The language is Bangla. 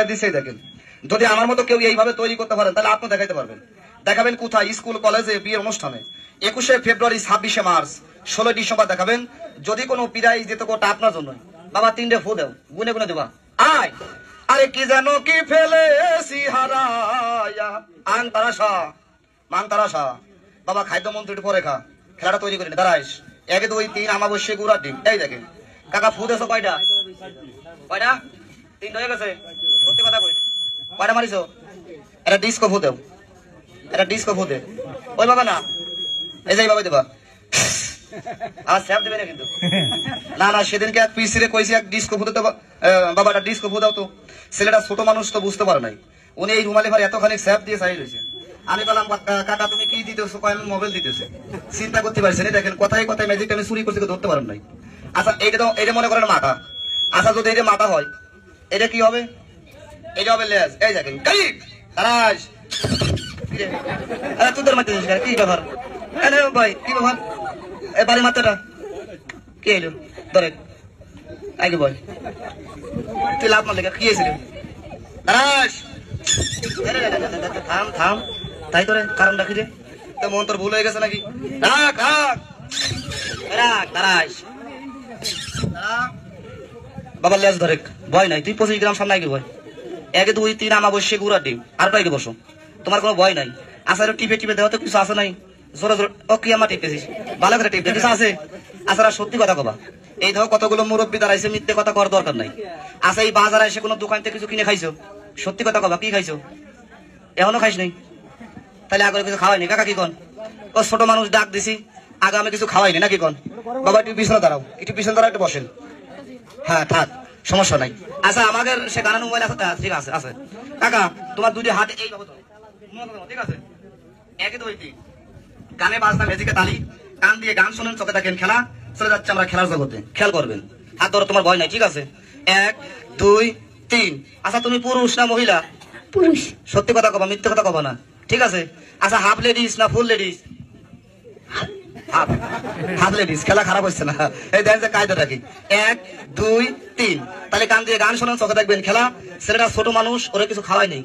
দিছে দেখেন। যদি আমার মতো কেউ এইভাবে তৈরি করতে পারেন তাহলে আপনি দেখাইতে পারবেন। দেখাবেন কোথায়? স্কুল কলেজে বিয়ের অনুষ্ঠানে 21শে ফেব্রুয়ারি, 26শে মার্চ, 16 ডিসেম্বর দেখাবেন। যদি কোনো প্রাইজ দিতে কোটা আপনার জন্য বাবা 3টে ফু দেও, গুনে গুনে দেবা। আয় আরে কি জানো কি ফেলেছি হারায়া আংতারাশা মাংতারাশা বাবা খাদ্য মন্ত্রীর পরে খা খেলাটা তৈরি করি দাঁড়াইস 1 2 3 আমাবস্যে গুড়ার ডিম। এই দেখেন কাকা ফু দেছো কয়টা? কয়টা? 3 হয়ে গেছে। সত্যি কথা কই কয়টা মারিছো? এটা ডিস্কো ফু দেও, এটা ডিস্কো ফু দে। ওই বাবা না, এই যে এইভাবে দেবা। আর স্যাপ দেবে না কিন্তু। না না, সেদিনকে এক পিসিরে কইছি এক ডিস্কো ফু দিতে বাবাটা ডিস্কো ফু দাও তো। ছেলেটা ছোট মানুষ তো বুঝতে পারে নাই। উনি এই রুমালে ভাই এতখানি স্যাপ দিয়ে চাই রয়েছে। আমি বললাম কাকা তুমি কি দিতেছো? কয় আমি মোবাইল দিতেছে। চিন্তা করতে পারছি না। দেখেন কথায় কথায় ম্যাজিকটা আমি চুরি করতে ধরতে পারেন নাই। আচ্ছা এইটা তো এটা মনে করেন মাথা। আচ্ছা যদি এটা মাথা হয় এটা কি হবে? এটা হবে লেজ। এই দেখেন কাই তারাস আরে তোদের মারতে কি ব্যাপার? আরে ভাই কি ব্যাপার? এই বাড়ি মাথাটা কি এলো? ধরে আগে বল তুই লাভ মারলে কি হয়েছিল? তারাস থাম থাম তাই তোরে কারণটা কি রে? তো মন তোর ভুল হয়ে গেছে নাকি? রাখ রাখ রাখ তারাস বাবার লেজ ধরে ভয় নাই। তুই 25 গ্রাম সামনে আগে ভয় 1 2 3 আমাবস্যে গুড়া ডিম আর পাইকে বসো। তোমার কোনো ভয় নাই। আসার টিপে টিপে দেওয়া তো কিছু আছে নাই। জোরে জোরে ও কি আমার টিপেছিস? ভালো করে টিপে কিছু আছে? আসার সত্যি কথা কবা। এই ধরো কতগুলো মুরব্বী দাঁড়াইছে, মিথ্যে কথা করার দরকার নাই। আচ্ছা এই বাজারে এসে কোনো দোকান থেকে কিছু কিনে খাইছো? সত্যি কথা কবা কি খাইছো? এখনো খাইস নাই? তাহলে আগে কিছু খাওয়াইনি। কাকা কি কন? ও ছোট মানুষ ডাক দিছি আগে আমি কিছু খাওয়াইনি নাকি কন? বাবা একটু পিছনে দাঁড়াও, একটু পিছনে দাঁড়াও, একটু বসেন। হ্যাঁ থাক সমস্যা নাই। আচ্ছা আমাদের সে গানের মোবাইল আছে? ঠিক আছে আছে। কাকা তোমার দুটি হাতে এই বাবু ঠিক আছে। 1 2 3 গানে বাজনা ম্যাজিকে তালি, কান দিয়ে গান শোনেন, চোখে দেখেন খেলা। চলে যাচ্ছে আমরা খেলার জগতে। খেয়াল করবেন। হাত ধরো, তোমার ভয় নাই ঠিক আছে? 1 2 3। আচ্ছা তুমি পুরুষ না মহিলা? পুরুষ। সত্যি কথা কবা, মিথ্যে কথা কবা না ঠিক আছে? আচ্ছা হাফ লেডিস না ফুল লেডিস? Half half ladies. খেলা খারাপ হচ্ছে না। এই দেখেন যে কায়দাটা কি। 1 2 3 তাহলে কান দিয়ে গান শোনেন, চোখে দেখবেন খেলা। ছেলেটা ছোট মানুষ, ওরা কিছু খাওয়াই নেই।